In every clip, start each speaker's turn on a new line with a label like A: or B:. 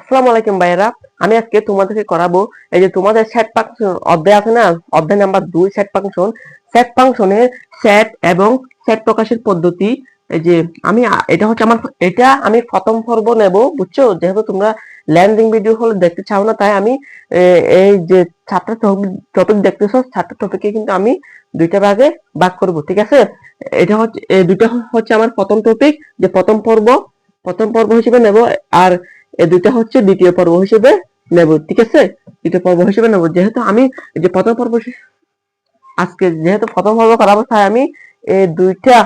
A: আসসালামু আলাইকুম ভাইয়েরা। আমি আজকে তোমাদেরকে করাবো এই যে তোমাদের সেট ফাংশন অধ্যায় আছে না, অধ্যায় নাম্বার 2 সেট ফাংশন। সেট ফাংশনের সেট এবং সেট প্রকাশের পদ্ধতি। এই যে এটা হচ্ছে এটা আমি প্রথম পর্ব নেব, বুঝছো? যেহেতু তোমরা ল্যান্ডিং ভিডিও হলে দেখতে চাও না, তাই আমি এই যে চারটা টপিক দেখতেছো, চারটা টপিকে কিন্তু আমি দুইটা ভাগে ভাগ করব, ঠিক আছে? এটা হচ্ছে দুইটা হচ্ছে আমার প্রথম টপিক, যে প্রথম পর্ব হিসেবে নেব। আর এই দুইটা হচ্ছে দ্বিতীয় পর্ব হিসেবে নেব, ঠিক আছে? দ্বিতীয় পর্ব হিসেবে নেব, যেহেতু আমি এই যে প্রথম পর্ব করাবো, তাই আমি এই দুইটা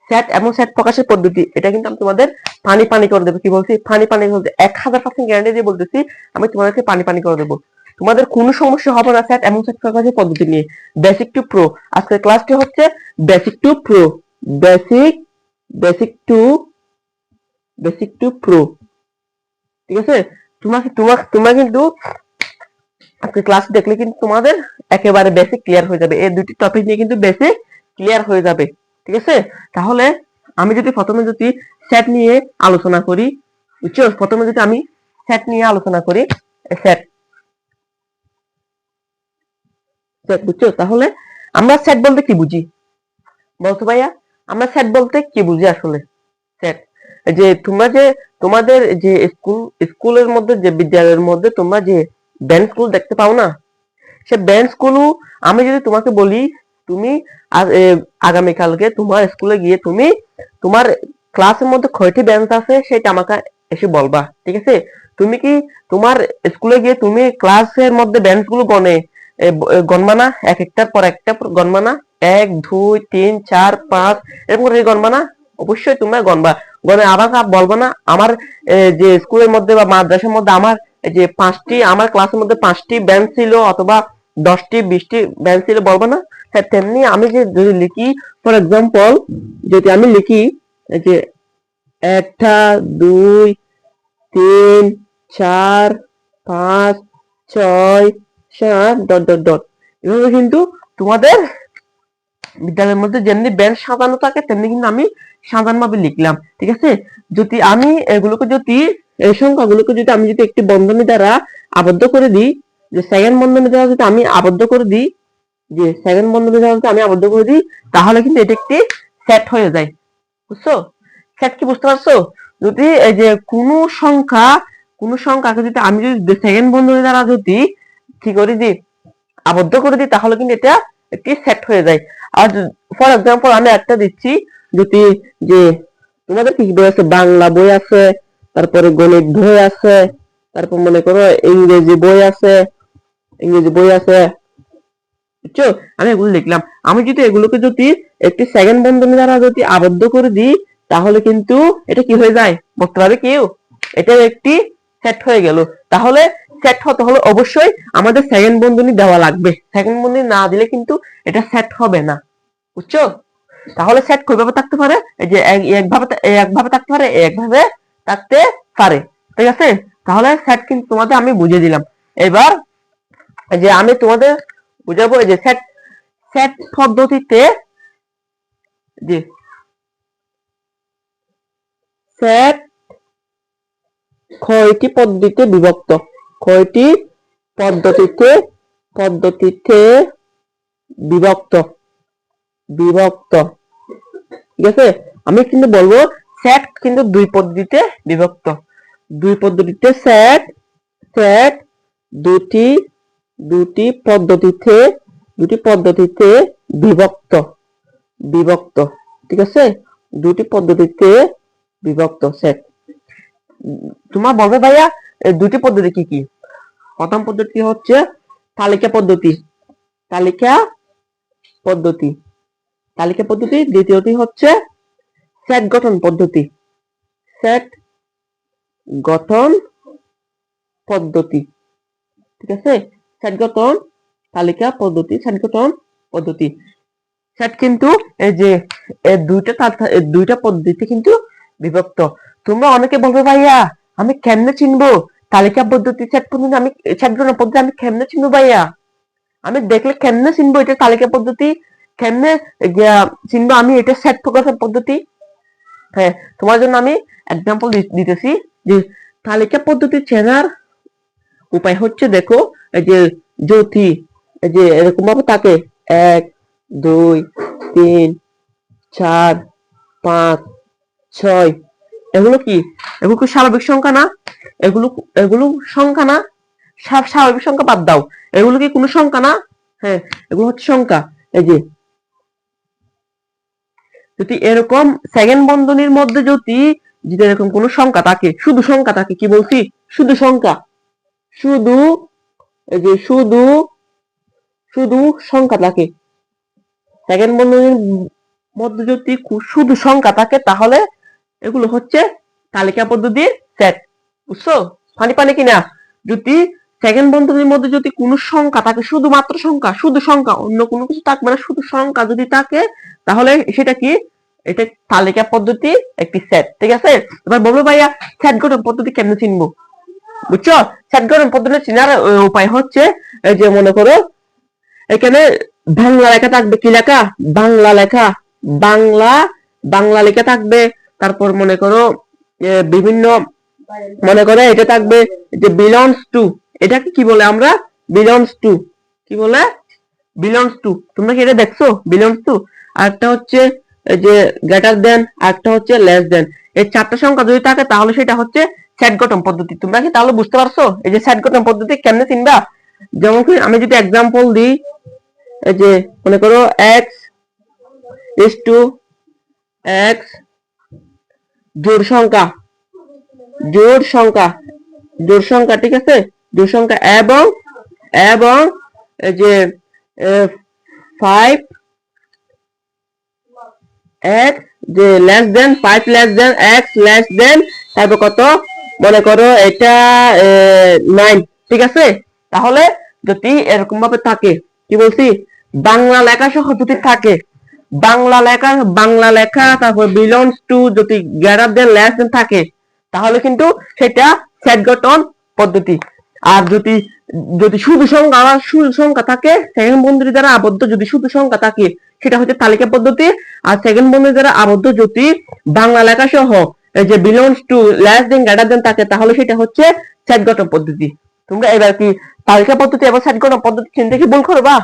A: সেট এবং সেট প্রকাশের পদ্ধতি, এটা কিন্তু আমি তোমাদের পানি পানি করে দেবো। কি বলছি? পানি পানি করে দেবো, 1000% গ্যারান্টি দিয়ে বলতেছি, আমি তোমাদেরকে পানি পানি করে দেবো। তোমাদের কোনো সমস্যা হবে না সেট এবং সেট প্রকাশের পদ্ধতি নিয়ে। বেসিক টু প্রো, আজকের ক্লাসটি হচ্ছে basic to pro. Basic basic to basic to pro, ঠিক আছে? তোমরা কিন্তু আজকে ক্লাস দেখলে কিন্তু তোমাদের একেবারে বেসিক ক্লিয়ার হয়ে যাবে। এই দুটি টপিক নিয়ে কিন্তু বেসিক ক্লিয়ার হয়ে যাবে, ঠিক আছে? তাহলে আমি যদি প্রথমে সেট নিয়ে আলোচনা করি, বুঝছো? প্রথমে যদি আমি সেট নিয়ে আলোচনা করি, সেট সেট বুঝছো? তাহলে আমরা সেট বলতে কি বুঝি বলতো ভাইয়া? আমরা সেট বলতে কি বুঝি আসলে? সেট, যে তোমাদের যে স্কুলের মধ্যে, যে বিদ্যালয়ের মধ্যে তোমরা যে বেঞ্চ গুলো দেখতে পাও না, সে বেঞ্চ গুলো আমি যদি তোমাকে বলি, তুমি আগামীকালকে তোমার স্কুলে গিয়ে তুমি তোমার ক্লাসের মধ্যে কয়টি বেঞ্চ আছে সেটা আমাকে এসে বলবা, ঠিক আছে? তুমি কি তোমার স্কুলে গিয়ে তুমি ক্লাসের মধ্যে বেঞ্চ গুলো গণবা না? এক একটার পর একটা গণবা না? 1 2 3 4 5 এরকম করে গণবা না? অবশ্যই তোমরা গণবা। গণে আবার বলবা না আমার যে স্কুলের মধ্যে বা মাদ্রাসার মধ্যে আমার ক্লাসের মধ্যে 5টি বেঞ্চ ছিল, অথবা 10টি 20টি বেঞ্চ ছিল, বলবো না? হ্যাঁ, তেমনি আমি যদি লিখি, ফর এক্সাম্পল, যদি আমি লিখি যে 1 2 3 4 5 6 7 ডট ডট ডট, এভাবে কিন্তু তোমাদের বিদ্যালয়ের মধ্যে যেমনি বেঞ্চ সাজানো থাকে তেমনি কিন্তু আমি সাজানো ভাবে লিখলাম, ঠিক আছে? যদি আমি এই সংখ্যাগুলোকে যদি আমি একটি বন্ধনী দ্বারা আবদ্ধ করে দিই, যে সেকেন্ড বন্ধনী দ্বারা যদি আমি আবদ্ধ করে দিই, তাহলে কিন্তু এটা একটি সেট হয়ে যায়, বুঝছো? সেট কি বুঝতে পারছো? যদি এই যে কোনো সংখ্যাকে যদি আমি যদি সেকেন্ড বন্ধনী দ্বারা যদি কি করে দিই, আবদ্ধ করে দিই, তাহলে কিন্তু এটা একটি সেট হয়ে যায়। আর ফর এক্সাম্পল আমি একটা দিচ্ছি, যদি যে তোমাদের কি বই আছে? বাংলা বই আছে, তারপরে গণিত বই আছে, তারপর মনে করো ইংরেজি বই আছে, বুঝছো? আমি এগুলো লিখলাম। আমি যদি এগুলোকে যদি একটি সেকেন্ড বন্ধনী দ্বারা যদি আবদ্ধ করে দিই, তাহলে কিন্তু এটা কি হয়ে যায় বুঝতে পারবে কেউ? এটা একটি সেট হয়ে গেল। তাহলে সেট হতে হলে অবশ্যই আমাদের সেকেন্ড বন্ধনী দেওয়া লাগবে। সেকেন্ড বন্ধনী না দিলে কিন্তু এটা সেট হবে না, বুঝছো? তাহলে সেট কিভাবে থাকতে পারে? এই যে একভাবে থাকতে পারে, একভাবে থাকতে পারে, ঠিক আছে? তাহলে সেট কিন্তু তোমাদের আমি বুঝিয়ে দিলাম। এবার যে আমি তোমাদের বুঝাবো এই যে সেট সেট পদ্ধতিতে, যে সেট কয়টি পদ্ধতিতে বিভক্ত, কয়টি পদ্ধতিতে পদ্ধতিতে বিভক্ত বিভক্ত ঠিক আছে? আমি কিন্তু বলবো সেট কিন্তু দুই পদ্ধতিতে বিভক্ত। সেট দুটি দুটি পদ্ধতিতে বিভক্ত বিভক্ত ঠিক আছে? দুটি পদ্ধতিতে বিভক্ত সেট। তোমার বলবে ভাইয়া দুটি পদ্ধতি কি কি? প্রথম পদ্ধতি হচ্ছে তালিকা পদ্ধতি, তালিকা পদ্ধতি তালিকা পদ্ধতি। দ্বিতীয়টি হচ্ছে সেট গঠন পদ্ধতি, সেট গঠন পদ্ধতি, ঠিক আছে? সেট গঠন তালিকা পদ্ধতি, সেট গঠন পদ্ধতি। সেট কিন্তু এই যে দুইটা পদ্ধতিতে কিন্তু বিভক্ত। তোমরা অনেকে বলবে ভাইয়া আমি কেমনে চিনবো তালিকা পদ্ধতি সেট পদ্ধতি, আমি সেট গঠন পদ্ধতি আমি কেমনে চিনবো ভাইয়া? আমি দেখলে কেমনে চিনবো এটা তালিকা পদ্ধতি, কেমনে চিনবো আমি এটা সেট প্রকাশের পদ্ধতি? হ্যাঁ, তোমার জন্য আমি এক্সাম্পল দিতেছি, যে তালিকা পদ্ধতি চেনার উপায় হচ্ছে, দেখো এই যে যদি এই যে এরকম ভাবে থাকে 1 2 3 4 5 6, এগুলো কি স্বাভাবিক সংখ্যা না? এগুলো এগুলো সংখ্যা না? স্বাভাবিক সংখ্যা বাদ দাও, এগুলো কি কোনো সংখ্যা না? হ্যাঁ, এগুলো হচ্ছে সংখ্যা। এই যে যদি এরকম সেকেন্ড বন্ধনীর মধ্যে যদি এরকম কোনো সংখ্যা থাকে, শুধু সংখ্যা থাকে, কি বলছি? শুধু সংখ্যা, শুধু এই যে শুধু সংখ্যা থাকে, সেকেন্ড বন্ধনীর মধ্যে যদি শুধু সংখ্যা থাকে, তাহলে এগুলো হচ্ছে তালিকা পদ্ধতির সেট। বুঝছো? পানি কিনা? যদি সেকেন্ড বন্ধনীর মধ্যে যদি কোনো সংখ্যা থাকে, শুধুমাত্র সংখ্যা, শুধু সংখ্যা, অন্য কোনো কিছু থাকবে না, শুধু সংখ্যা যদি থাকে, তাহলে সেটা কি? এটা তালিকা পদ্ধতি একটি সেট। ঠিক আছে? এবার বলবো ভাইয়া সেট গঠন পদ্ধতি কেমনে চিনবো? বুঝছো? সেট গঠন পদ্ধতি চেনার উপায় হচ্ছে, এই যে মনে করো এখানে বাংলা লেখা থাকবে, কি লেখা? বাংলা লেখা, বাংলা লেখা থাকবে। তারপর মনে করো বিভিন্ন, মনে করো এটা থাকবে যে বিলংস টু, এটাকে কি বলে আমরা? বিলংস টু, কি বলে? Belongs to. তোমরা কি এটা দেখছো? Belongs to. আরেকটা হচ্ছে যে গ্রেটার দেন, আরেকটা হচ্ছে লেস দেন। এই চারটা সংখ্যা যদি থাকে, তাহলে সেটা হচ্ছে সেট গঠন পদ্ধতি। তোমরা কি তাহলে বুঝতে পারছো এই যে সেট গঠন পদ্ধতি কেমনে চিনবা? যেমন কি আমি যদি एग्जांपल দিই, এই যে মনে করো x is to x, জোড় সংখ্যা, ঠিক আছে? জোড় সংখ্যা এবং এই যে 5 x, যে less than 5 less than x less than, তারপর কত? মনে করো এটা 9। ঠিক আছে? তাহলে যদি এরকম ভাবে থাকে, কি বলছি? বাংলা লেখা সহ যদি থাকে, বাংলা লেখা তারপর বিলংস টু যদি গ্রেটার দেন লেস দেন থাকে, তাহলে কিন্তু সেটা সেট গঠন পদ্ধতি। আর যদি শুধু সংখ্যা থাকে, সেকেন্ড বন্ধনী দ্বারা আবদ্ধ যদি শুধু সংখ্যা থাকে, সেটা হচ্ছে তালিকা পদ্ধতি। আর সেকেন্ড বন্ধনী দ্বারা আবদ্ধ যদি বাংলা লেখা সহ এই যে belongs to less than greater than থাকে, তাহলে সেটা হচ্ছে সেট গঠন পদ্ধতি। তোমরা এবার কি তালিকা পদ্ধতি এবং সেট গঠন পদ্ধতি চিনতে কি ভুল করবা?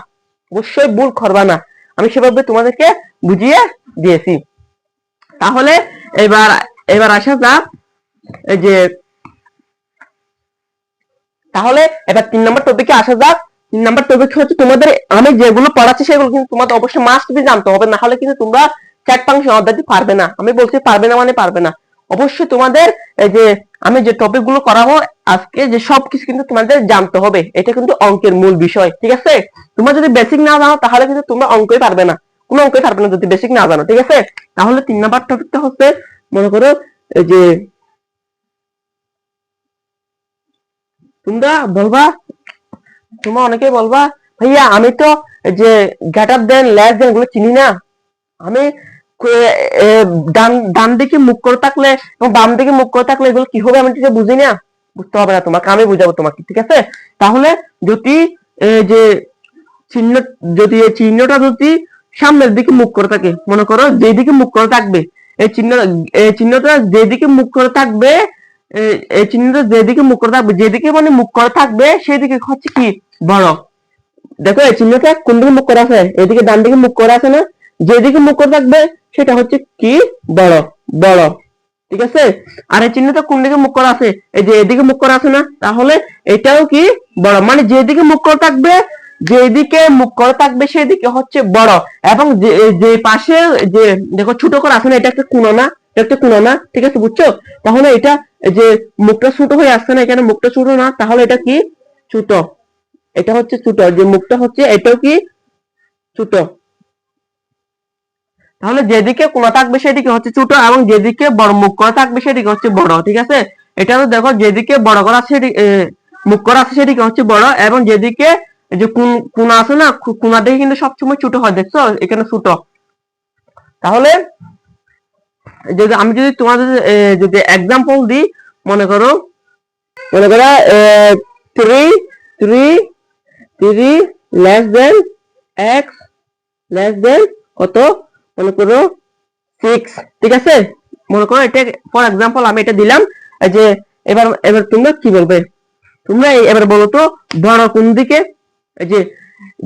A: অবশ্যই ভুল করবা না, আমি সেভাবে তোমাদেরকে বুঝিয়ে দিয়েছি। তাহলে এবার আসা যাক এই যে, তাহলে এবার 3 নম্বর টপিকে আসা যাক। 3 নম্বর টপিক হচ্ছে তোমাদের আমি যেগুলো পড়াচ্ছি সেগুলো কিন্তু তোমাদের অবশ্যই মাস্ট বি জানতে হবে, না হলে কিন্তু তোমরা চ্যাট ফাংশন অধ্যায়টি পারবে না। আমি বলছি পারবে না মানে পারবে না, অবশ্যই তোমাদের এই যে আমি যে টপিক গুলো করাবো আজকে, যে সবকিছু কিন্তু তোমাদের জানতে হবে। এটা কিন্তু অঙ্কের মূল বিষয়। ঠিক আছে? তোমরা যদি বেসিক না জানো, তাহলে কিন্তু তোমরা অঙ্কই পারবে না, কোনো অঙ্কই পারবে না যদি বেসিক না জানো। ঠিক আছে? তাহলে 3 নম্বর টপিকটা হচ্ছে, মনে করো এই যে তোমরা বলবা, তোমরা অনেকেই বলবা ভাইয়া আমি তো যে গ্রেটার দেন লেস দেন গুলো চিনি না, আমি ডান দিকে মুখ করে থাকলে এবং বাম দিকে মুখ করে থাকলে এগুলো কি হবে আমি ঠিক বুঝি না। বুঝতে হবে না তোমাকে, আমি বুঝাবো তোমাকে। ঠিক আছে? তাহলে যদি যে চিহ্ন, যদি এই চিহ্নটা যদি সামনের দিকে মুখ করে থাকে, মনে করো যেদিকে মুখ করে থাকবে এই চিহ্নটা যেদিকে মুখ করে থাকবে, এই চিহ্নটা যেদিকে মুখ করে থাকবে, যেদিকে মানে মুখ করে থাকবে সেদিকে হচ্ছে কি? বড়। দেখো এই চিহ্নটা কোন দিকে মুখ করা আছে? এদিকে ডান দিকে মুখ করা আছে না? যেদিকে মুখ করে থাকবে সেটা হচ্ছে কি? বড়। বড়। ঠিক আছে? আর এই চিহ্নটা কোন দিকে মুখ করা আছে? এই যে এদিকে মুখ করা আছে না? তাহলে এটাও কি? বড়। মানে যেদিকে মুখ করে থাকবে, যেদিকে মুখ করে থাকবে সেদিকে হচ্ছে বড়। এবং যে পাশে যে দেখো ছোট করে আছে না, এটা একটা কোণ না? এটা একটা কোণ না? ঠিক আছে? বুঝছো? তাহলে এটা যে মুখটা ছোট হয়ে আসছে না, এখানে মুখটা ছোট না, তাহলে এটা কি? ছোট। এটা হচ্ছে ছোট, যে মুখটা হচ্ছে এটাও কি? ছোট। তাহলে যেদিকে কোণা থাকবে সেদিকে হচ্ছে ছোট, এবং যেদিকে বড় মুখ করা থাকবে সেদিকে হচ্ছে বড়। ঠিক আছে? এটা তো দেখো যেদিকে বড় করা সেদিকে মুখ করা আছে সেদিকে হচ্ছে বড়, এবং যেদিকে যে কোণা আছে না, কোণা দিকে কিন্তু সবসময় ছোট হয়। দেখছো এখানে ছোট। তাহলে যদি আমি যদি তোমাদের যদি एग्जांपल দিই, মনে করো 3 less than x less than কত? মনে করো 6। ঠিক আছে? মনে করো এটা ফর एग्जांपल আমি এটা দিলাম, যে এবার এবার তোমরা কি বলবে? তোমরা এবার বলো তো বড় কোন দিকে? এই যে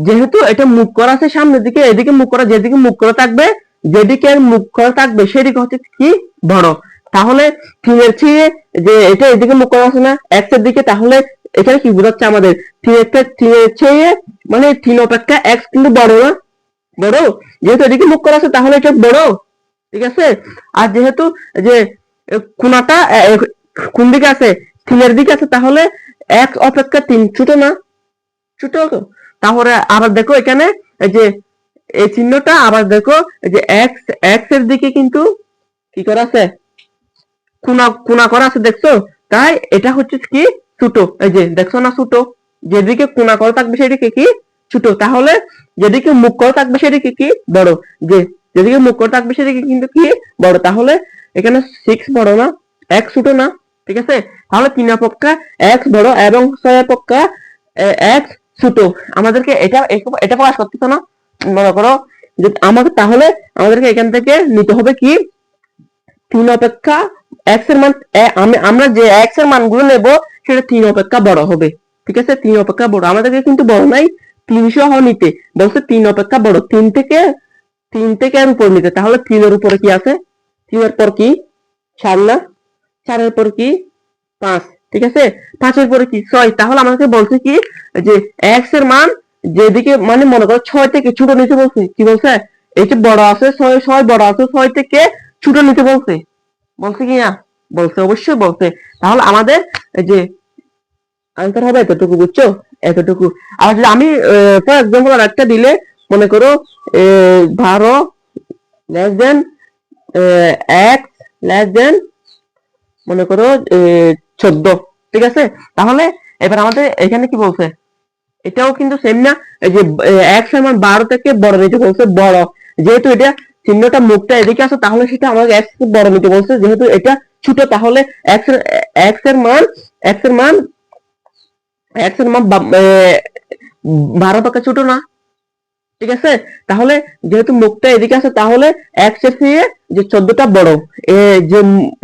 A: যেহেতু এটা মুখ করা আছে সামনের দিকে, এদিকে মুখ করা, যেদিকে মুখ করা থাকবে, যেদিকে মুখ করা থাকবে সেদিকে হচ্ছে কি বড়। তাহলে 3 এর চেয়ে যে এটা এদিকে মুখ করা আছে না x এর দিকে, তাহলে এখানে কি বোঝাচ্ছে আমাদের? 3 এর চেয়ে মানে 3 অপেক্ষা x কিন্তু বড় না? বড়। যেহেতু এদিকে মুখ করা আছে তাহলে এটা বড়, ঠিক আছে। আর যেহেতু যে কোণাটা কোন দিকে আছে? 3 এর দিকে আছে, তাহলে x অপেক্ষা 3 ছোট না? ছোট। তাহলে আবার দেখো এখানে এই যে এই চিহ্নটা, আবার দেখো এই যে x এর দিকে কিন্তু কি করা আছে? কোণা কোণা করা আছে, দেখছো? তাই এটা হচ্ছে কি ছোট। এই যে দেখছো না ছোট? যেদিকে কোণা করা থাকবে সেদিকে কি ছোট। তাহলে যেদিকে মুখ করা থাকবে সেদিকে কি বড়। যে যেদিকে মুখ করা থাকবে সেদিকে কিন্তু কি বড়। তাহলে এখানে 6 বড় না, x ছোট না, ঠিক আছে। তাহলে 3 অপেক্ষা x বড় এবং 6 অপেক্ষা x ছোট। আমাদেরকে এটা এটা প্রকাশ করতেছ না? মনে করো যে আমাকে, তাহলে আমাদেরকে এখান থেকে নিতে হবে কি 3 অপেক্ষা x এর মান, আমরা যে x এর মানগুলো নেব সেটা 3 অপেক্ষা বড় হবে, ঠিক আছে। 3 অপেক্ষা বড়, আমাদেরকে কিন্তু বড় নাই 3 সহ নিতে বলছে, 3 অপেক্ষা বড়, 3 থেকে এর উপর নিতে। তাহলে 3 এর উপরে কি আছে? 3 এর পর কি 4 না? 4 এর পর কি 5, ঠিক আছে। 5 এর পরে কি 6। তাহলে আমাকে বলছে কি যে x এর মান যেদিকে, মানে মনে করো 6 থেকে ছোট নিতে বলছে। কি বলছে? এই যে বড় আছে 6 বড় আছে, 6 থেকে ছোট নিতে বলছে। বলছে কি না? বলছে, অবশ্যই বলছে। তাহলে আমাদের এই যে আনসার হবে এতটুকু, বুঝছো? এতটুকু। আর যদি আমি ফর এক্সাম্পল আর একটা দিলে, মনে করো 12 less than x less than মনে করো 14, ঠিক আছে। তাহলে এবার আমাদের এখানে কি বলছে? এটাও কিন্তু সেম না? এই যে এক্স এর মান 12 থেকে বড় নিতে বলছে, বড়। যেহেতু এটা চিহ্নটা মুখটা এদিকে আছে, তাহলে সেটা আমাকে এক্স বড় নিতে বলছে। যেহেতু এটা ছোট, তাহলে এক্স এর মান এক্স এর মান এক্স এর মান 12 টাকা ছোট না, ঠিক আছে। তাহলে যেহেতু মুখটা এদিকে আছে, তাহলে এক্স এর চেয়ে যে 14টা বড়। যে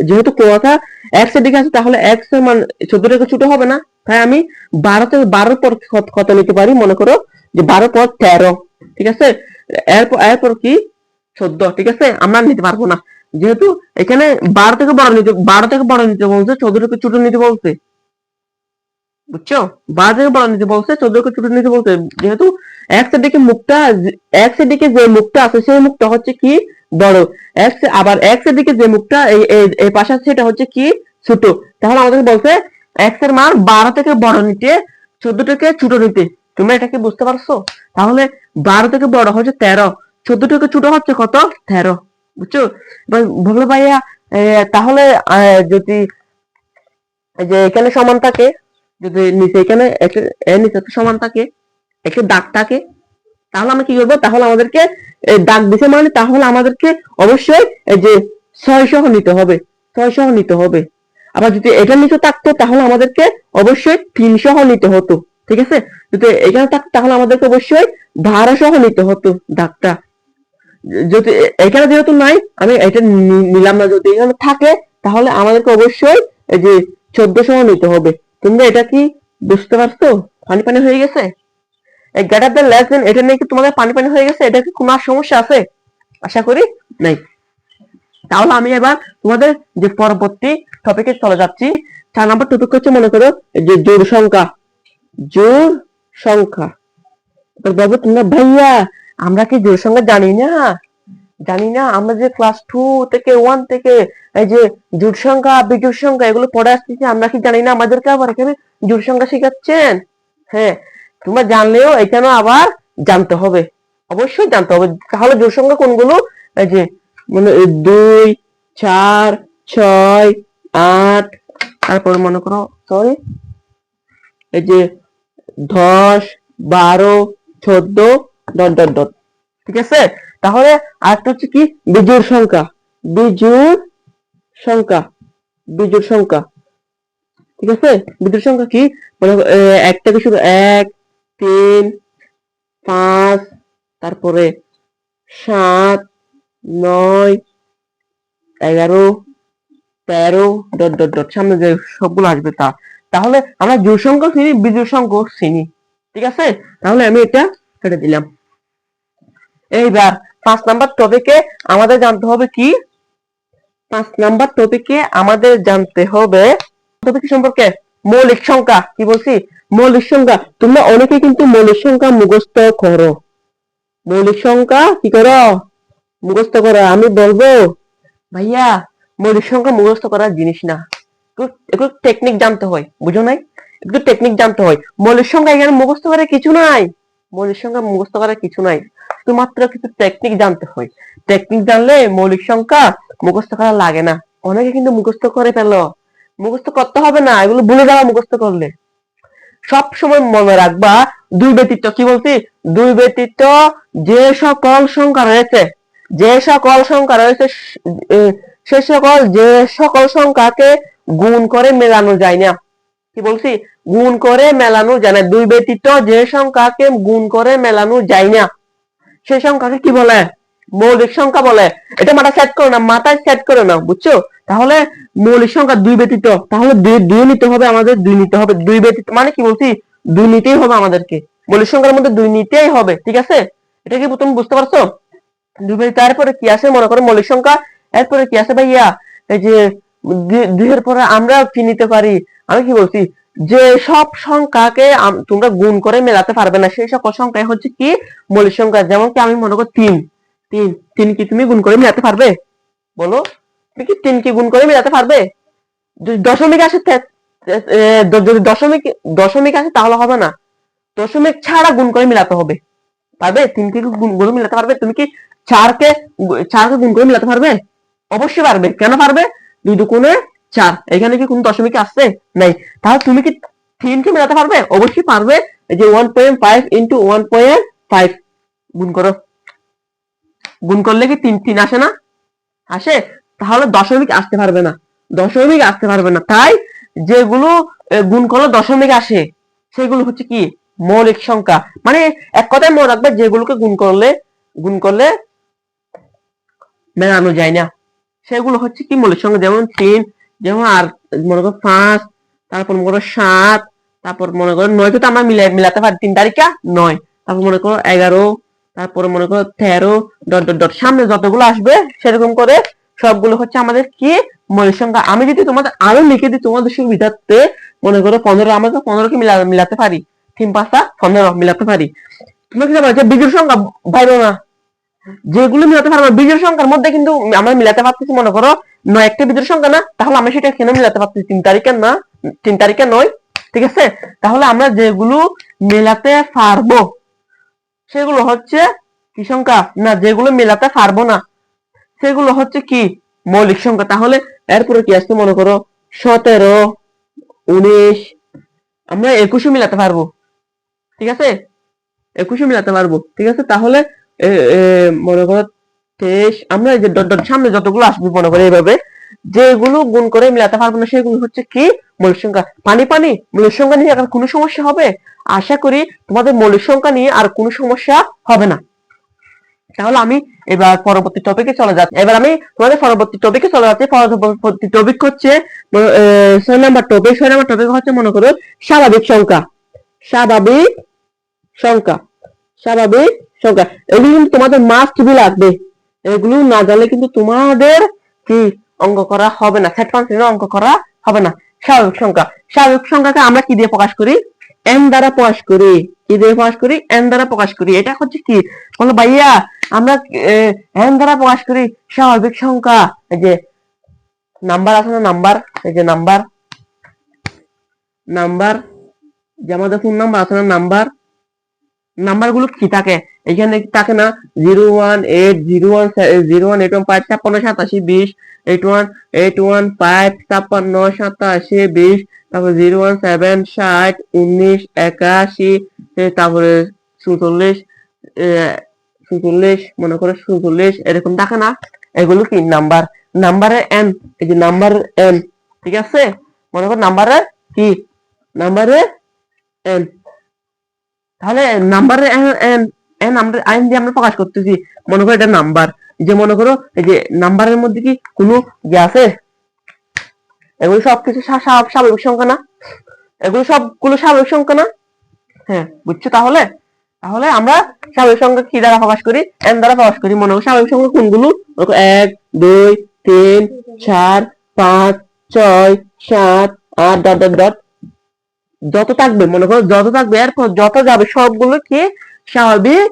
A: যেহেতু কোণাটা এক্স এর দিকে আছে, তাহলে এক্স এর মান 14 থেকে ছোট হবে না। তাই আমি 12 পর কত নিতে পারি? মনে করো যে 12 পর 13, ঠিক আছে। এরপর কি 14, ঠিক আছে। আমরা নিতে পারবো না, যেহেতু এখানে 12 থেকে বড় নিতে বলছে, 14 থেকে ছোট নিতে বলছে, বুঝছো? 12 থেকে বড় নিতে বলছে, 14 কে ছোট নিতে বলছে। যেহেতু এক্স এর দিকে মুখটা, এক্স এর দিকে যে মুখটা আছে সেই মুখটা হচ্ছে কি বড়। এক্স, আবার এক্স এর দিকে যে মুখটা এই পাশে আছে সেটা হচ্ছে কি ছোট। তাহলে আমাদেরকে বলছে এক্স এর মান 12 থেকে বড় নিতে, 14 থেকে ছোট নিতে। তোমরা এটা কি বুঝতে পারছো? তাহলে 12 থেকে বড় হচ্ছে 13, 14 থেকে ছোট হচ্ছে কত? 13, বুঝছো? এবার বললো ভাইয়া তাহলে যদি যে এখানে সমান থাকে, যদি নিচে এখানে নিচে সমান থাকে, একটা দাগ থাকে, তাহলে আমরা কি করবো? তাহলে আমাদেরকে দাগ দিছে মানে, তাহলে আমাদেরকে অবশ্যই এই যে 6 সহ নিতে হবে, 6 সহ নিতে হবে। আবার যদি এটা নিচে থাকতো তাহলে আমাদেরকে অবশ্যই 3 সহ নিতে হতো, ঠিক আছে। যদি এখানে থাকতো তাহলে আমাদেরকে অবশ্যই 12 সহ নিতে হতো দাগটা। যদি এখানে যেহেতু নাই, আমি এটা নিলাম না। যদি এখানে থাকে তাহলে আমাদেরকে অবশ্যই এই যে 14 সহ নিতে হবে। তোমরা এটা কি বুঝতে পারছো? পানি পানি হয়ে গেছে? এই গ্রেটার দ্যান লেস দেন, এটা নিয়ে কি তোমাদের পানি পানি হয়ে গেছে? এটা কি কোনো সমস্যা আছে? আশা করি নাই। তাহলে আমি এবার তোমাদের যে পরবর্তী টপিকে চলে যাচ্ছি। 4 নম্বর টপিক হচ্ছে, মনে করো যে জোড় সংখ্যা। জোড় সংখ্যা। এবার বলবো তোমরা, ভাইয়া আমরা কি জোড় সংখ্যা জানি না? জানি না? আমরা যে ক্লাস 2 থেকে 1 থেকে এই যে জোড় সংখ্যা বিজোড় সংখ্যা এগুলো পড়ে আসতেছি, আমরা কি জানি না? আমাদেরকে আবার এখানে জোড় সংখ্যা শেখাচ্ছেন। হ্যাঁ, তোমরা জানলেও এখানে আবার জানতে হবে, অবশ্যই জানতে হবে। তাহলে জোড় সংখ্যা কোনগুলো? এই যে মানে 2, 4, 6, 8, তারপর মনে করো সরি এই যে 10, 12, 14 ডট ডট ডট, ঠিক আছে। তাহলে আরেকটা হচ্ছে কি বিজোড় সংখ্যা। বিজোড় সংখ্যা, বিজোড় সংখ্যা, ঠিক আছে। বিজোড় সংখ্যা কি? মানে এক থেকে শুরু, 1, 3, 5, তারপরে 7, 9, 11, 13 ডট ডট ডট সামনে যে সবগুলো আসবে তাহলে আমরা জোড় সংখ্যা চিনি, বিজোড় সংখ্যা চিনি। ঠিক আছে, তাহলে আমি এটা কেটে দিলাম। এইবার 5 নাম্বার টপিকে আমাদের জানতে হবে কি, 5 নাম্বার টপিকে আমাদের জানতে হবে টপিক সম্পর্কে মৌলিক সংখ্যা। কি বলছি? মৌলিক সংখ্যা। তোমরা অনেকে কিন্তু মৌলিক সংখ্যা মুখস্থ করো, মৌলিক সংখ্যা কি করো? মুখস্থ করো। আমি বলবো ভাইয়া মৌলিক সংখ্যা মুখস্থ করার জিনিস না, একটু টেকনিক জানতে হয়, বুঝো নাই? একটু টেকনিক জানতে হয়। মৌলিক সংখ্যা এখানে মুখস্থ করার কিছু নাই, মৌলিক সংখ্যা মুখস্থ করার কিছু নাই, শুধুমাত্র কিছু টেকনিক জানতে হয়। টেকনিক জানলে মৌলিক সংখ্যা মুখস্থ করা লাগে না। অনেকে কিন্তু মুখস্থ করে ফেলো, মুখস্থ করতে হবে না, এগুলো ভুলে যাওয়া মুখস্থ করলে। সব সময় মনে রাখবা দুই ব্যতীত, কি বলছি? দুই ব্যতীত যে সকল সংখ্যা রয়েছে, যে সকল সংখ্যা রয়েছে সে সকল যে সকল সংখ্যাকে গুণ করে মেলানো যায় না। কি বলছি? গুণ করে মেলানো যায় না। দুই ব্যতীত যে সংখ্যাকে গুণ করে মেলানো যায় না সেই সংখ্যাকে কি বলে? মৌলিক সংখ্যা বলে। এটা মাথায় সেট করো না, মাথায় সেট করো না, বুঝছো? তাহলে মৌলিক সংখ্যা দুই ব্যতীত, তাহলে দুই নিতে হবে আমাদের, দুই নিতে হবে। দুই ব্যতীত মানে কি বলছি? দুই নিতেই হবে আমাদেরকে, মৌলিক সংখ্যার মধ্যে দুই নিতেই হবে। ঠিক আছে, এটা কি তুমি বুঝতে পারছো? দুই ব্যতীত। তারপরে কি আছে মনে করো মৌলিক সংখ্যা, এরপরে কি আছে ভাইয়া? এই যে দুইয়ের পরে আমরা কি নিতে পারি? আমি কি বলছি? যে সব সংখ্যাকে তোমরা গুণ করে মেলাতে পারবে না সেই সকল সংখ্যা হচ্ছে কি মৌলিক সংখ্যা। যেমন কি আমি মনে করি তিন, তিন তিন কি তুমি গুণ করে মেলাতে পারবে? বলো, তুমি কি তিন কি গুণ করে মেলাতে পারবে? যদি দশমিক আসে, যদি দশমিক দশমিক আসে তাহলে হবে না, দশমিক ছাড়া গুণ করে মেলাতে হবে। পারবে? তিনকে গুণ করে মেলাতে পারবে? তুমি কি চারকে চারকে গুণ করে মেলাতে পারবে? অবশ্যই পারবে। কেন পারবে? দুই দুগুণে 4। এখানে কি কোন দশমিক আসছে? নাই। তাহলে তুমি কি তিনকে মেলাতে পারবে? অবশ্যই পারবে। এই যে 1.5 ইন্টু 1.5 গুণ করো, গুণ করলে কি তিন তিন আসে না? আসে। তাহলে দশমিক আসতে পারবে না, দশমিক আসতে পারবে না। তাই যেগুলো গুণ করলে দশমিক আসে সেগুলো হচ্ছে কি মৌলিক সংখ্যা। মানে এক কথায় মনে রাখবে, যেগুলোকে গুণ করলে মেলানো যায় না সেগুলো হচ্ছে কি মৌলিক সংখ্যা। যেমন 3, যেমন আর মনে করো 5, তারপর মনে করো 7, তারপর মনে করো 9 কে তো আমরা মিলাতে পারি, 3 তারিখা 9, তারপর মনে করো 11, তারপরে মনে করো 13 ডট ডট ডট সামনে যতগুলো আসবে সেরকম করে সবগুলো হচ্ছে আমাদের কি মৌলিক সংখ্যা। আমি যদি তোমাদের আরো লিখে দিই তোমাদের সুবিধার্থে, মনে করো 15, আমরা তো 15 কে মিলাতে পারি, 3 5 15 মিলাতে পারি। তোমরা কি জানো যে বিজোড় সংখ্যা ভাইবো না, যেগুলো মিলাতে পারবো বিজোড় সংখ্যার মধ্যে কিন্তু আমরা মিলাতে পারতেছি। মনে করো 9 একটা বিজোড় সংখ্যা না, তাহলে আমরা সেটা কেন মিলাতে পারতেছি? 3 তারিখের না, 3 তারিখে 9। ঠিক আছে, তাহলে আমরা যেগুলো মেলাতে পারবো সেগুলো হচ্ছে কি সংখ্যা? না, যেগুলো মেলাতে পারবো না সেগুলো হচ্ছে কি মৌলিক সংখ্যা। তাহলে এরপরে কি আসছে? মনে করো 17, 19, আমরা 21 মিলাতে পারবো। ঠিক আছে, 21 মিলাতে পারবো। ঠিক আছে, তাহলে মনে করো 23, আমরা এই যে ডট ডট সামনে যতগুলো আসবে মনে করো এইভাবে, যেগুলো গুণ করে মিলাতে পারবো না সেগুলো হচ্ছে কি মৌলিক সংখ্যা। পানি পানি মৌলিক সংখ্যা নিয়ে আর কোনো সমস্যা হবে? আশা করি তোমাদের মৌলিক সংখ্যা নিয়ে আর কোনো সমস্যা হবে না। তাহলে আমি এবার পরবর্তী টপিকে চলে যাচ্ছি। এবার আমি তোমাদের পরবর্তী টপিকে চলে যাচ্ছি। পরবর্তী টপিক হচ্ছে 6 নাম্বার টপিক। 6 নাম্বার টপিক হচ্ছে মনে করো স্বাভাবিক সংখ্যা। স্বাভাবিক সংখ্যা, স্বাভাবিক সংখ্যা। এগুলো কিন্তু তোমাদের মাস্ট বি লাগবে, এগুলো না জানলে কিন্তু তোমাদের কি অঙ্ক করা হবে না, সেট ফাংশনে অঙ্ক করা হবে না। স্বাভাবিক সংখ্যা, স্বাভাবিক সংখ্যাকে আমরা কি দিয়ে প্রকাশ করি? n দ্বারা প্রকাশ করি। কি দিয়ে প্রকাশ করি? n দ্বারা প্রকাশ করি। এটা হচ্ছে কি বলো ভাইয়া? আমরা n দ্বারা প্রকাশ করি স্বাভাবিক সংখ্যা। এই যে নাম্বার আছে না, নাম্বার, এই যে নাম্বার, নাম্বার যে আমাদের ফোন নাম্বার আছে না, নাম্বার, নাম্বার গুলো কি থাকে? এখানে থাকে না 01801018158720, 818155578720, তারপর 017601981, তারপরে 44 মনে করো 44, এরকম থাকে না? এগুলো কি নাম্বার, নাম্বারের এন। এই যে নাম্বারের এন, ঠিক আছে, মনে করো নাম্বারের কি, নাম্বারের এন। তাহলে নাম্বারের এন আমরা আইন দিয়ে আমরা প্রকাশ করতেছি। মনে করো এটা নাম্বার, যে মনে করো এই যে নাম্বারের মধ্যে কি কোনো ইয়ে আছে? এগুলো সবকিছু স্বাভাবিক সংখ্যা না? এগুলো সবগুলো স্বাভাবিক সংখ্যা না? হ্যাঁ, বুঝছো? তাহলে তাহলে আমরা স্বাভাবিক সংখ্যা কি দ্বারা প্রকাশ করি? n দ্বারা প্রকাশ করি। মনে করো স্বাভাবিক সংখ্যা কোনগুলো? 1 2 3 4 5 6 7 8 ডট ডট ডট যত থাকবে, মনে করো যত থাকবে এরপর যত যাবে সবগুলো কি স্বাভাবিক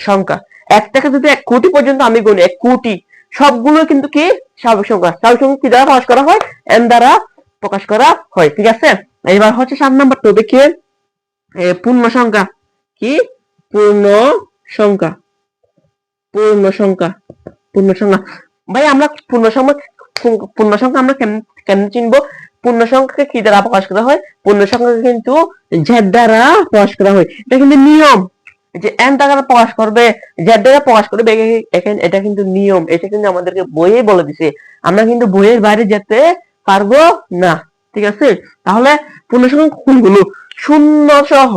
A: সংখ্যা। 1 থেকে যদি 1 কোটি পর্যন্ত আমি গুনি, 1 কোটি সবগুলো কিন্তু কি স্বাভাবিক সংখ্যা। স্বাভাবিক সংখ্যা কি দ্বারা প্রকাশ করা হয়? n দ্বারা প্রকাশ করা হয়। ঠিক আছে, এবার হচ্ছে 7 নাম্বার টপিকে পূর্ণ সংখ্যা। কি পূর্ণ সংখ্যা? পূর্ণ সংখ্যা, পূর্ণ সংখ্যা। ভাই আমরা পূর্ণ সংখ্যা আমরা কেমনে চিনবো? পূর্ণ সংখ্যাকে কি দ্বারা প্রকাশ করা হয়? পূর্ণ সংখ্যাকে কিন্তু z দ্বারা প্রকাশ করা হয়। এটা কিন্তু নিয়ম যে n দ্বারা প্রকাশ করবে, z দ্বারা প্রকাশ করবে, এটা কিন্তু নিয়ম। এটা কিন্তু আমাদেরকে বইয়ে বলে দিছে, আমরা কিন্তু বইয়ের বাইরে যেতে পারবো না। ঠিক আছে, তাহলে পূর্ণ সংখ্যা কোনগুলো? শূন্য সহ।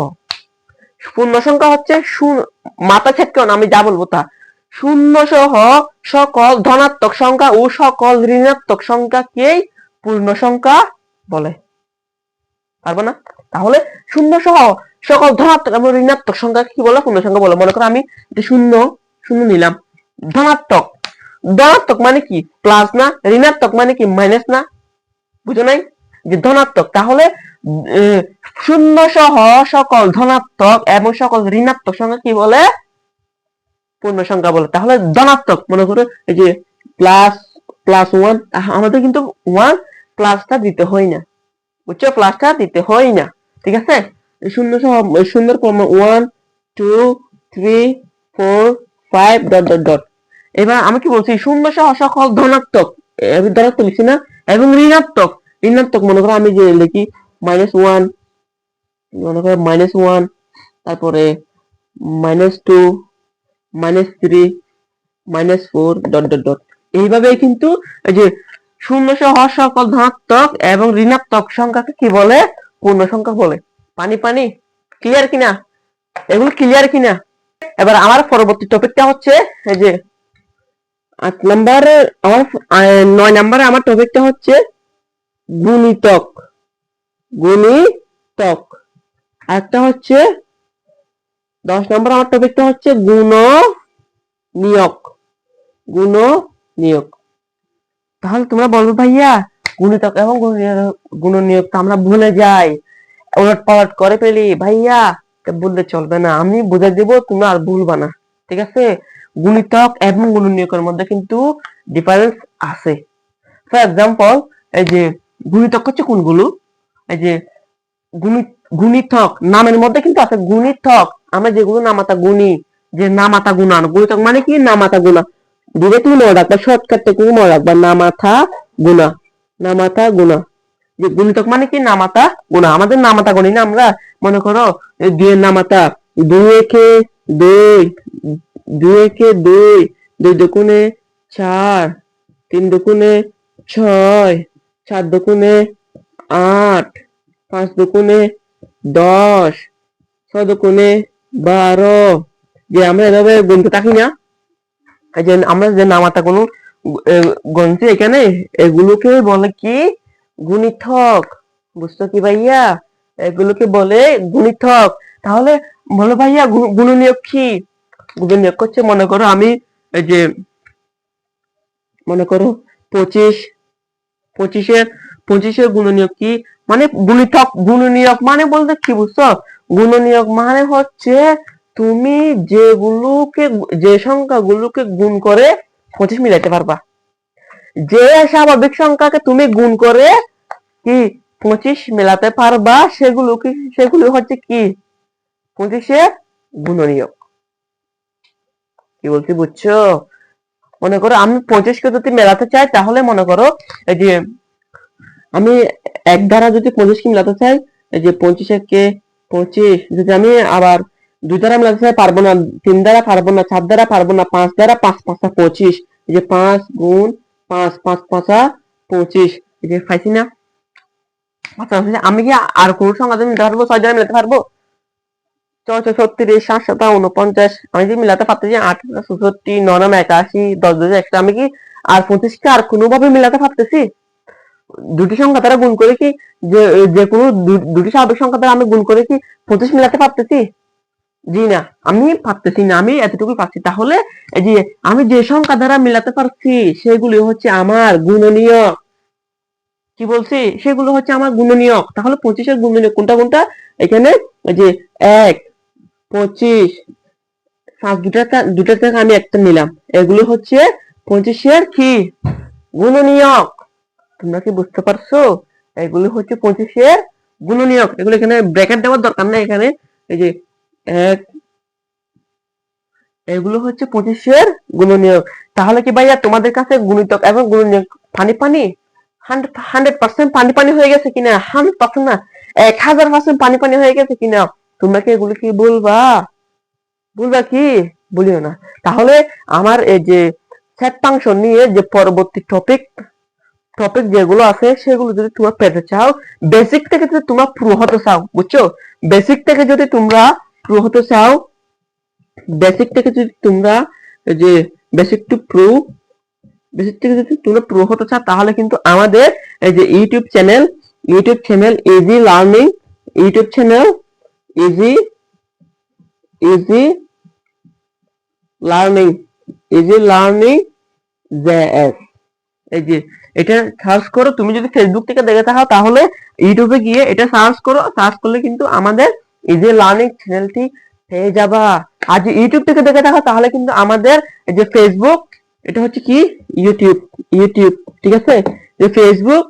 A: পূর্ণ সংখ্যা হচ্ছে মাথা ছেদ করো না, আমি যা বলবো তা। শূন্য সহ সকল ধনাত্মক সংখ্যা ও সকল ঋণাত্মক সংখ্যাকেই পূর্ণ সংখ্যা বলে। পারবো না? তাহলে শূন্য সহ সকল ধনাত্মক এবং ঋণাত্মক সংখ্যা কি বলে? পূর্ণ সংখ্যা বলে। মনে করো আমি শূন্য শূন্য নিলাম, ধনাত্মক। ধনাত্মক মানে কি? প্লাস না? ঋণাত্মক মানে কি? মাইনাস না? বুঝো নাই যে ধনাত্মক? তাহলে শূন্য সহ সকল ধনাত্মক এবং সকল ঋণাত্মক সংখ্যা কি বলে? পূর্ণ সংখ্যা বলে। তাহলে ধনাত্মক, মনে করো এই যে প্লাস 1, আমাদের কিন্তু 1 প্লাসটা দিতে হয় না, বুঝছো? প্লাসটা দিতে হয় না। ঠিক আছে, শূন্য সহ শূন্যর ক্রম 1 2 3 4 5 ডট ডট ডট। এবার আমি কি বলছি? শূন্য সহ সকল ধনাত্মক, আমি ধনাত্মক লিখছি না? এবং ঋণাত্মক। ঋণাত্মক মনে করো আমি যে লিখি -1, মনে করো -1, তারপরে -2, -3, -4 ডট ডট ডট। এইভাবে কিন্তু এই যে শূন্য সহ সকল ধনাত্মক এবং ঋণাত্মক সংখ্যাকে কি বলে? পূর্ণ সংখ্যা বলে। পানি পানি ক্লিয়ার কিনা? এগুলো ক্লিয়ার কিনা? এবার আমার পরবর্তী টপিকটা হচ্ছে এই যে 8 নম্বরে, আমার 9 নম্বরে আমার টপিকটা হচ্ছে গুণিতক। গুণিতক। আরেকটা হচ্ছে 10 নম্বর আমার টপিকটা হচ্ছে গুণনীয়ক। গুণনীয়ক। তাহলে তোমরা বলবে ভাইয়া গুণিতক এবং গুণনীয়ক তো আমরা ভুলে যাই, ওলট পালট করে ফেলি। ভাইয়া বললে চলবে না, আমি বুঝে দেব, তোমরা আর ভুলবা না। ঠিক আছে, গুণিতক এবং গুণনীয়কের মধ্যে কিন্তু ডিফারেন্স আছে। ফর এক্সাম্পল, এই যে গুণিতক হচ্ছে কোনগুলো? এই যে গুণিতক নামের মধ্যে কিন্তু আছে গুণিতক। আমরা যেগুলো নামাতা গুণি, যে নামাতা গুণান। গুণিতক মানে কি? নামাতা গুণা। দিলে তুমি মনে রাখবা, শর্টকাট থেকে মনে রাখবা, নামাতা গুণা। নামাতা গুণা। যে গুণিতক মানে কি? নামাতা গুণা। আমাদের নামাতা গুণি না আমরা? মনে করো 2 এর নামাতা 2 একে 2, 2 একে 2, 2 দুগুণে 4, 3 দুগুণে 6, 4 দুগুণে 8, 5 দুগুণে 10, 6 দুগুণে 12। যে আমরা এভাবে গুনতে থাকি না? এই যে আমরা যে নামাতা গুণ গুনছি এখানে, এগুলোকে বলে কি? গুণিতক। বুঝছো কি ভাইয়া? এগুলোকে বলে গুণিতক। তাহলে বলো ভাইয়া গুণনীয়ক কি? গুণনীয়ক হচ্ছে, মনে করো আমি এই যে মনে করো 25, 25 এর গুণনীয়ক কি? মানে গুণিতক। গুণনীয়ক মানে বলতে কি বুঝছো? গুণনীয়ক মানে হচ্ছে তুমি যে সংখ্যাগুলোকে গুণ করে 25 মিলাইতে পারবা। যে স্বাভাবিক সংখ্যাকে তুমি গুণ করে কি 25 মেলাতে পারবা, সেগুলো হচ্ছে কি? 25 গুণনীয়ক। কি বলছি বুঝছো? মনে করো আমি 25কে যদি মেলাতে চাই, তাহলে মনে করো এই যে আমি 1 দ্বারা যদি 25কে মেলাতে চাই, এই যে 25 একে 25, যদি আমি আবার 2 দ্বারা মেলাতে চাই পারবো না, 3 দ্বারা পারবো না, 4 দ্বারা পারবো না, 5 দ্বারা 5 5 25। এই যে 5 গুণ 5, 5 5 25। এই যে পাইছি না? আচ্ছা, আমি কি আর কোন সংখ্যা মিলাতে পারবো? 6 দ্বারা মিলাতে পারবো? 6 36 7 7 49। আমি যদি মিলাতে পারতেছি 8 64 9 81 10 10 100। আমি কি আর 25কে আর কোনোভাবে মিলাতে পারতেছি? দুটি সংখ্যা দ্বারা গুণ করে কি যে যে কোনো দুটি স্বাভাবিক সংখ্যা দ্বারা আমি গুণ করে কি 25 মিলাতে পারতেছি? জি না, আমি পারতেছি না, আমি এতটুকু পাচ্ছি। তাহলে এই যে আমি যে সংখ্যা দ্বারা মিলাতে পারছি সেগুলি হচ্ছে আমার গুণনীয়। কি বলছি? সেগুলো হচ্ছে আমার গুণনীয়ক। তাহলে 25 এর গুণনীয়ক কোনটা কোনটা? এখানে এই যে 1, 25, দুটা থেকে আমি একটা নিলাম। এগুলো হচ্ছে 25 এর কি গুণনীয়ক। তোমরা কি বুঝতে পারছো? এগুলো হচ্ছে 25 এর গুণনীয়ক। এগুলো এখানে ব্র্যাকেট দেওয়ার দরকার নাই। এখানে এই যে 1, এগুলো হচ্ছে 25 এর গুণনীয়ক। তাহলে কি ভাইয়া তোমাদের কাছে গুণিতক এবং গুণনীয়ক পানি পানি 100% পানি পানি হয়ে গেছে কিনা? 100% না, 1000% পানি পানি হয়ে গেছে কিনা? তোমরা কি এগুলো কি বলবা? বলবা কি? বলিও না। তাহলে আমার এই যে সেট ফাংশন নিয়ে যে পরবর্তী টপিক যেগুলো আছে সেগুলো যদি তোমরা পেতে চাও, বেসিক থেকে যদি তোমরা প্রো হতে চাও, বুঝছো? বেসিক থেকে যদি তোমরা প্রো হতে চাও, বেসিক থেকে যদি তোমরা যে বেসিক টু প্রো, বেসিক থেকে যদি তোমরা প্রো হতে চাও তাহলে কিন্তু আমাদের এই যে YouTube channel easy learning, YouTube channel easy easy learning, easy learning JS, এই যে এটা সার্চ করো। তুমি যদি ফেসবুক থেকে দেখে থাকো তাহলে ইউটিউবে গিয়ে এটা সার্চ করো, সার্চ করলে কিন্তু আমাদের ইজি লার্নিং চ্যানেলটি পেয়ে যাবা। আর যে ইউটিউব থেকে দেখে থাকো তাহলে কিন্তু আমাদের এই যে ফেসবুক, এটা হচ্ছে কি ইউটিউব, ঠিক আছে? যে ফেসবুক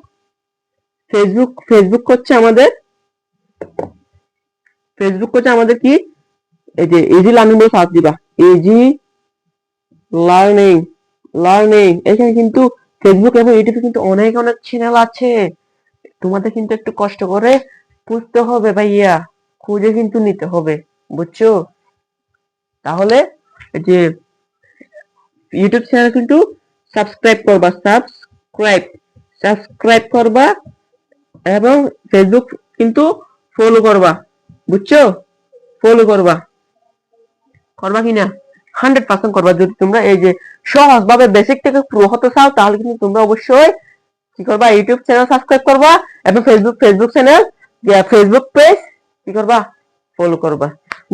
A: হচ্ছে আমাদের কি এই যে ইজি লার্নিং বলে সার্চ দিবা, ইজি লার্নিং এখানে কিন্তু ফেসবুক এবং ইউটিউবে কিন্তু অনেক অনেক চ্যানেল আছে। তোমাদের কিন্তু একটু কষ্ট করে খুঁজতে হবে ভাইয়া, খুঁজে কিন্তু নিতে হবে, বুঝছো? তাহলে এই যে ইউটিউব চ্যানেল কিন্তু সাবস্ক্রাইব করবা এবং ফেসবুক কিন্তু ফলো করবা, বুঝছো? ফলো করবা কিনা? 100% করবা। যদি তোমরা এই যে সহজভাবে বেসিক থেকে প্রো হতে চাও তাহলে কিন্তু তোমরা অবশ্যই কি করবা? ইউটিউব চ্যানেল সাবস্ক্রাইব করবা এবং ফেসবুক চ্যানেল, ফেসবুক পেজ কি করবা? ফলো করবা।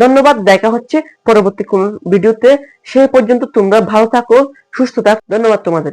A: ধন্যবাদ, দেখা হচ্ছে পরবর্তী কোন ভিডিওতে। সেই পর্যন্ত তোমরা ভালো থাকো, সুস্থ থাকো। ধন্যবাদ তোমাদের।